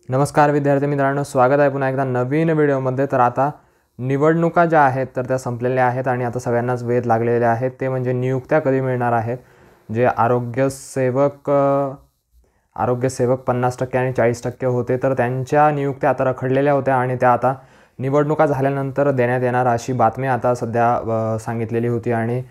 नमस्कार विद्यार्थी मित्रांनो, स्वागत आहे पुन्हा एकदा नवीन व्हिडिओमध्ये। तर आता निवडणुका ज्या आहेत तर त्या संपलेल्या आहेत आणि आता सगळ्यांनाच वेध लागलेले आहेत ते म्हणजे नियुक्त्या कधी मिळणार आहेत। जे आरोग्यसेवक 50% आणि 40% होते तर त्यांच्या नियुक्त्या आता रखडलेल्या होत्या आणि त्या आता निवडणुका झाल्यानंतर देण्यात येणार अशी बातमी आता सध्या सांगितलेली होती आणि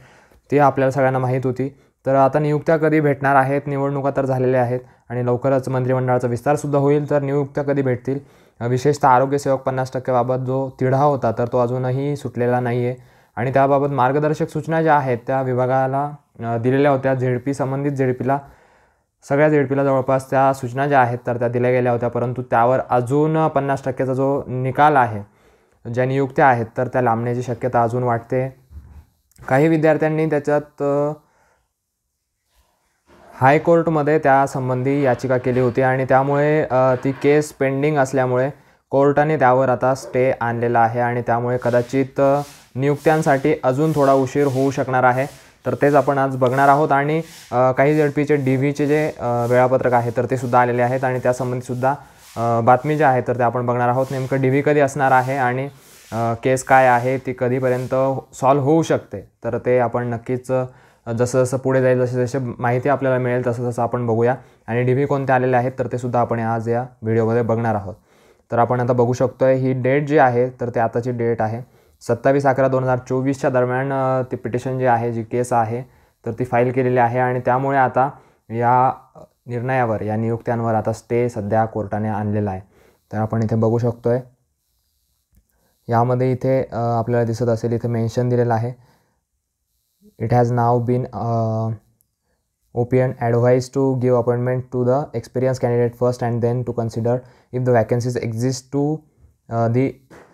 ती आपल्याला सगळ्यांना माहीत होती। तर आता नियुक्त्या कधी भेटणार आहेत, निवडणुका तर झालेल्या आहेत आणि लवकरच मंत्रिमंडळाचा विस्तारसुद्धा होईल। तर नियुक्त्या कधी भेटतील, विशेषतः आरोग्यसेवक 50% बाबत जो तिढा होता तर तो अजूनही सुटलेला नाही आहे आणि त्याबाबत मार्गदर्शक सूचना ज्या आहेत त्या विभागाला दिलेल्या होत्या। संबंधित झेडपीला सगळ्या झेडपीला जवळपास त्या सूचना ज्या आहेत तर त्या दिल्या गेल्या होत्या, परंतु त्यावर अजून 50%चा जो निकाल आहे, ज्या नियुक्त्या आहेत तर त्या लांबण्याची शक्यता अजून वाटते। काही विद्यार्थ्यांनी त्याच्यात हायकोर्टमध्ये त्यासंबंधी याचिका केली होती आणि त्यामुळे ती केस पेंडिंग असल्यामुळे कोर्टाने त्यावर आता स्टे आणलेला आहे आणि त्यामुळे कदाचित नियुक्त्यांसाठी अजून थोडा उशीर होऊ शकणार आहे। तर तेच आपण आज बघणार आहोत आणि काही झेडपीचे DVचे जे वेळापत्रक आहे तर ते सुद्धा आलेले आहेत आणि त्यासंबंधीसुद्धा बातमी ज्या आहे तर ते आपण बघणार आहोत। नेमकं DV कधी असणार आहे आणि केस काय आहे, ती कधीपर्यंत सॉल्व्ह होऊ शकते, तर ते आपण नक्कीच जसं जसं पुढे जाईल, जसे माहिती आपल्याला मिळेल तसं तसं आपण बघूया आणि DV कोणते आलेले आहेत तर ते सुद्धा आपण आज या व्हिडिओमध्ये बघणार आहोत। तर आपण आता बघू शकतोय ही डेट जी आहे तर ते आताची डेट आहे 27/11/2024च्या दरम्यान ती पिटिशन जी आहे, जी केस आहे तर ती फाईल केलेली आहे आणि त्यामुळे आता या निर्णयावर, या नियुक्त्यांवर आता स्टे सध्या कोर्टाने आणलेला आहे। तर आपण इथे बघू शकतोय, यामध्ये इथे आपल्याला दिसत असेल इथे मेन्शन दिलेलं आहे, It has now been OPN advised to give appointment to the experienced candidate first and then to consider if the vacancies exist to the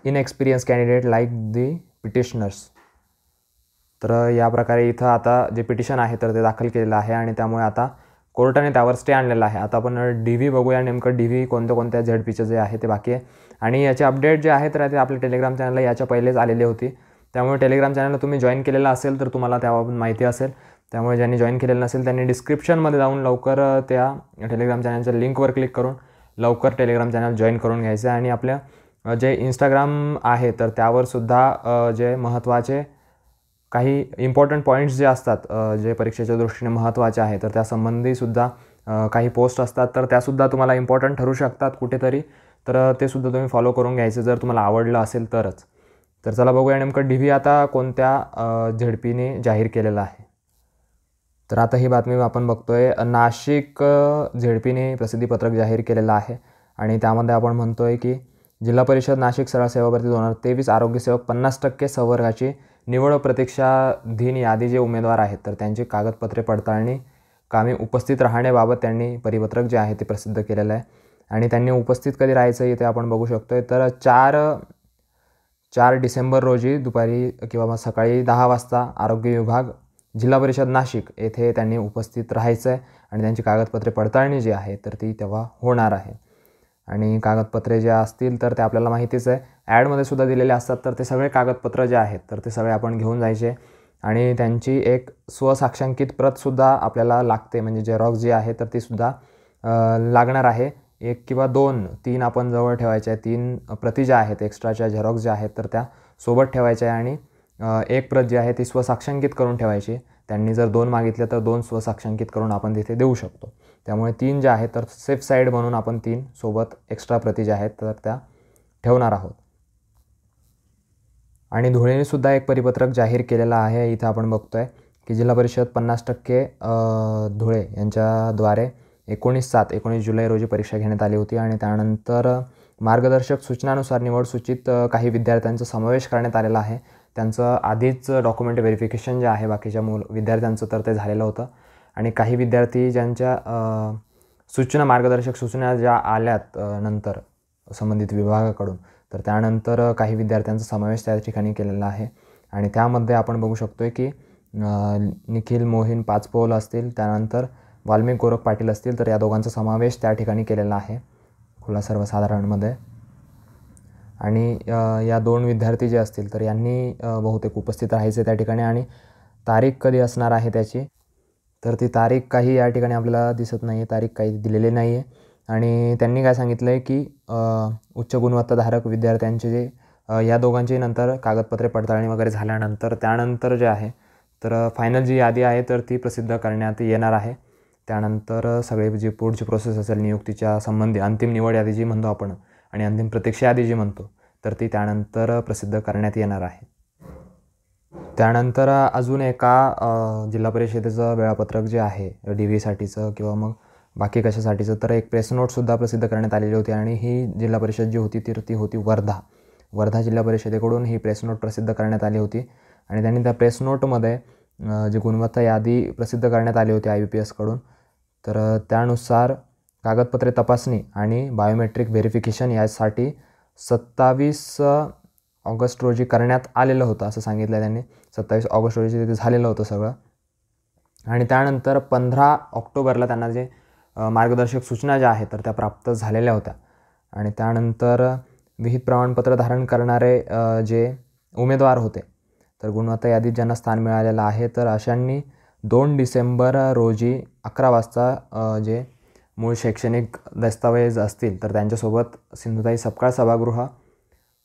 inexperienced candidate like the petitioners। तर या प्रकारे इथं आता जे पिटिशन आहे तर ते दाखल केलेलं आहे आणि त्यामुळे आता कोर्टाने त्यावर स्टे आणलेला आहे। आता आपण DV बघूया, नेमकं DV कोणत्या झेडपीचे जे आहे ते बाकी आहे आणि याचे अपडेट जे आहे तर ते आपल्या टेलिग्राम चॅनलला याच्या पहिलेच आलेली होती। त्यामुळे टेलिग्राम चॅनलला तुम्ही जॉईन केलेला असेल तर तुम्हाला त्याबाबत माहिती असेल। त्यामुळे ज्यांनी जॉईन केलेलं नसेल त्यांनी डिस्क्रिप्शनमध्ये जाऊन लवकर त्या टेलिग्राम चॅनलच्या लिंकवर क्लिक करून लवकर टेलिग्राम चॅनल जॉईन करून घ्यायचं आणि आपल्या जे इंस्टाग्राम आहे तर त्यावरसुद्धा जे महत्त्वाचे काही इम्पॉर्टंट पॉईंट्स जे असतात, जे परीक्षेच्या दृष्टीने महत्त्वाचे आहे तर त्यासंबंधीसुद्धा काही पोस्ट असतात तर त्यासुद्धा तुम्हाला इम्पॉर्टंट ठरू शकतात कुठेतरी, तर ते सुद्धा तुम्ही फॉलो करून घ्यायचं जर तुम्हाला आवडलं असेल तरच। तर चला बघूया नेमकं DV आता कोणत्या झेडपीने जाहीर केलेलं आहे। तर आता ही बातमी आपण बघतोय, नाशिक झेडपीने प्रसिद्धीपत्रक जाहीर केलेलं आहे आणि त्यामध्ये आपण म्हणतोय की जिल्हा परिषद नाशिक सरळ सेवा भरती 2023 आरोग्यसेवक 50% संवर्गाची निवड प्रतीक्षाधीन यादी जे उमेदवार आहेत तर त्यांची कागदपत्रे पडताळणी कामी उपस्थित राहण्याबाबत त्यांनी परिपत्रक जे आहे ते प्रसिद्ध केलेलं आहे आणि त्यांनी उपस्थित कधी राहायचं इथे आपण बघू शकतोय। तर 4 डिसेंबर रोजी दुपारी किंवा मग सकाळी 10 वाजता आरोग्य विभाग जिल्हा परिषद नाशिक येथे त्यांनी उपस्थित राहायचं आहे आणि त्यांची कागदपत्रे पडताळणी जी आहे तर ती तेव्हा होणार आहे आणि कागदपत्रे जे असतील तर ते आपल्याला माहितीच आहे, ॲडमध्ये सुद्धा दिलेले असतात। तर ते सगळे कागदपत्र जे आहेत तर ते सगळे आपण घेऊन जायचे आणि त्यांची एक स्वसाक्षांकित प्रतसुद्धा आपल्याला लागते, म्हणजे जेरॉक्स जी आहे तर तीसुद्धा लागणार आहे। 1 किंवा 2, 3 आपण जवळ ठेवायचे आहे, 3 प्रती ज्या आहेत एक्स्ट्राच्या झेरॉक्स ज्या आहेत तर त्या सोबत ठेवायच्या आहे आणि एक प्रत जी आहे ती स्वसाक्षांकित करून ठेवायची। त्यांनी जर 2 मागितले तर 2 स्वसाक्षांकित करून आपण तिथे देऊ शकतो। त्यामुळे 3 ज्या आहेत तर सेफ साईड म्हणून आपण 3 सोबत एक्स्ट्रा प्रती ज्या आहेत तर त्या ठेवणार आहोत। आणि धुळेने सुद्धा एक परिपत्रक जाहीर केलेलं आहे, इथं आपण बघतोय की जिल्हा परिषद 50% धुळे यांच्याद्वारे 19 जुलै रोजी परीक्षा घेण्यात आली होती आणि त्यानंतर मार्गदर्शक सूचनानुसार निवड सूचित काही विद्यार्थ्यांचा समावेश करण्यात आलेला आहे। त्यांचं आधीच डॉक्युमेंट व्हेरिफिकेशन जे आहे बाकीच्या विद्यार्थ्यांचं तर ते झालेलं होतं आणि काही विद्यार्थी ज्यांच्या मार्गदर्शक सूचना ज्या आल्यात नंतर संबंधित विभागाकडून तर त्यानंतर काही विद्यार्थ्यांचा समावेश त्या ठिकाणी केलेला आहे आणि त्यामध्ये आपण बघू शकतोय की निखिल मोहीन पाचपोल असतील, त्यानंतर वाल्मिक गोरख पाटील असतील, तर या दोघांचा समावेश त्या ठिकाणी केलेला आहे खुला सर्वसाधारणमध्ये आणि या 2 विद्यार्थी जे असतील तर यांनी बहुतेक उपस्थित राहायचे त्या ठिकाणी आणि तारीख कधी असणार आहे त्याची तर ती तारीख काही या ठिकाणी आपल्याला दिसत नाही आहे, तारीख काही दिलेली नाही आहे आणि त्यांनी काय सांगितलं आहे की उच्च गुणवत्ताधारक विद्यार्थ्यांचे जे या दोघांची नंतर कागदपत्रे पडताळणी वगैरे झाल्यानंतर त्यानंतर जे आहे तर फायनल जी यादी आहे तर ती प्रसिद्ध करण्यात येणार आहे. त्यानंतर सगळे जी पुढची प्रोसेस असेल नियुक्तीच्या संबंधी अंतिम निवड यादी जी म्हणतो आपण आणि अंतिम प्रतीक्षा यादी जी म्हणतो तर ती त्यानंतर प्रसिद्ध करण्यात येणार आहे. त्यानंतर अजून एका जिल्हा परिषदेचं वेळापत्रक जे आहे DV-साठीचं किंवा मग बाकी कशासाठीचं तर एक प्रेस नोटसुद्धा प्रसिद्ध करण्यात आलेली होती आणि ही जिल्हा परिषद जी होती ती होती वर्धा जिल्हा परिषदेकडून ही प्रेस नोट प्रसिद्ध करण्यात आली होती. आणि त्यांनी त्या प्रेस नोटमध्ये जी गुणवत्ता यादी प्रसिद्ध करण्यात आली होती IBPSकडून तर त्यानुसार कागदपत्रे तपासणी आणि बायोमेट्रिक व्हेरिफिकेशन यासाठी 27 ऑगस्ट रोजी करण्यात आलेलं होतं असं सांगितलं त्यांनी. 27 ऑगस्ट रोजी तिथे झालेलं होतं सगळं. आणि त्यानंतर 15 ऑक्टोबरला त्यांना जे मार्गदर्शक सूचना ज्या आहेत तर त्या प्राप्त झालेल्या होत्या. आणि त्यानंतर विहित प्रमाणपत्र धारण करणारे जे उमेदवार होते तर गुणवत्ता यादीत ज्यांना स्थान मिळालेलं आहे तर अशांनी 2 डिसेंबर रोजी 11 वाजता जे मूळ शैक्षणिक दस्तावेज असतील तर त्यांच्यासोबत सिंधुताई सपकाळ सभागृह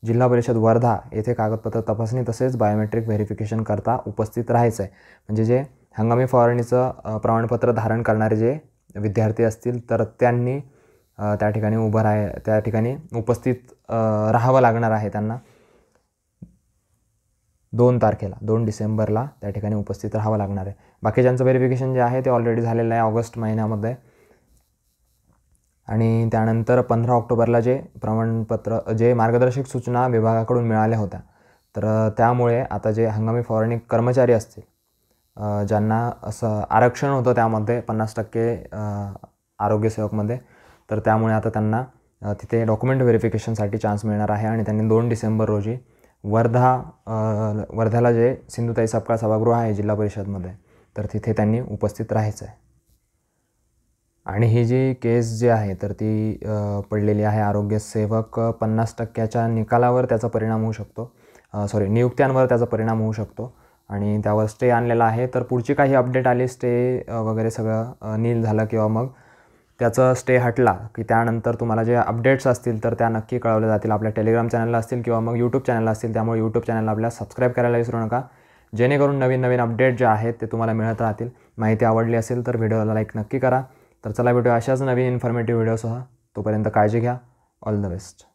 जिल्हा परिषद वर्धा येथे कागदपत्र तपासणी तसेच बायोमेट्रिक व्हेरिफिकेशन करता उपस्थित राहायचं आहे. म्हणजे जे हंगामी फवारणीचं प्रमाणपत्र धारण करणारे जे विद्यार्थी असतील तर त्यांनी त्या ठिकाणी उपस्थित राहावं लागणार आहे त्यांना 2 डिसेंबरला त्या ठिकाणी उपस्थित राहावं लागणार आहे. बाकीच्यांचं व्हेरिफिकेशन जे आहे ते ऑलरेडी झालेलं आहे ऑगस्ट महिन्यामध्ये. आणि त्यानंतर 15 ऑक्टोबरला जे प्रमाणपत्र जे मार्गदर्शक सूचना विभागाकडून मिळाल्या होत्या तर त्यामुळे आता जे हंगामी फवारणी कर्मचारी असतील ज्यांना असं आरक्षण होतं त्यामध्ये 50% आरोग्यसेवकमध्ये तर त्यामुळे आता त्यांना तिथे डॉक्युमेंट व्हेरिफिकेशनसाठी चान्स मिळणार आहे. आणि त्यांनी 2 डिसेंबर रोजी वर्ध्याला जे सिंधुताई सपकाळ सभागृह आहे जिल्हा परिषदमध्ये तर तिथे त्यांनी उपस्थित राहायचं आहे. आणि ही जी केस जी आहे तर ती पडलेली आहे आरोग्यसेवक 50%च्या निकालावर त्याचा परिणाम होऊ शकतो नियुक्त्यांवर त्याचा परिणाम होऊ शकतो आणि त्यावर स्टे आणलेला आहे. तर पुढची काही अपडेट आली स्टे वगैरे सगळं नील झालं किंवा मग त्याचं स्टे हटला की त्यानंतर तुम्हाला जे अपडेट्स असतील तर त्या नक्की कळवल्या जातील आपल्या टेलिग्राम चॅनलला असतील किंवा मग यूट्यूब चॅनलला असतील. त्यामुळे यूट्यूब चॅनलला आपल्याला सबस्क्राईब करायला विसरू नका जेणेकरून नवीन अपडेट जे आहेत ते तुम्हाला मिळत राहतील. माहिती आवडली असेल तर व्हिडिओला लाईक नक्की करा. तर चला भेटूया अशाच नवीन इन्फॉर्मेटिव्ह व्हिडिओसह. तोपर्यंत काळजी घ्या. All the best.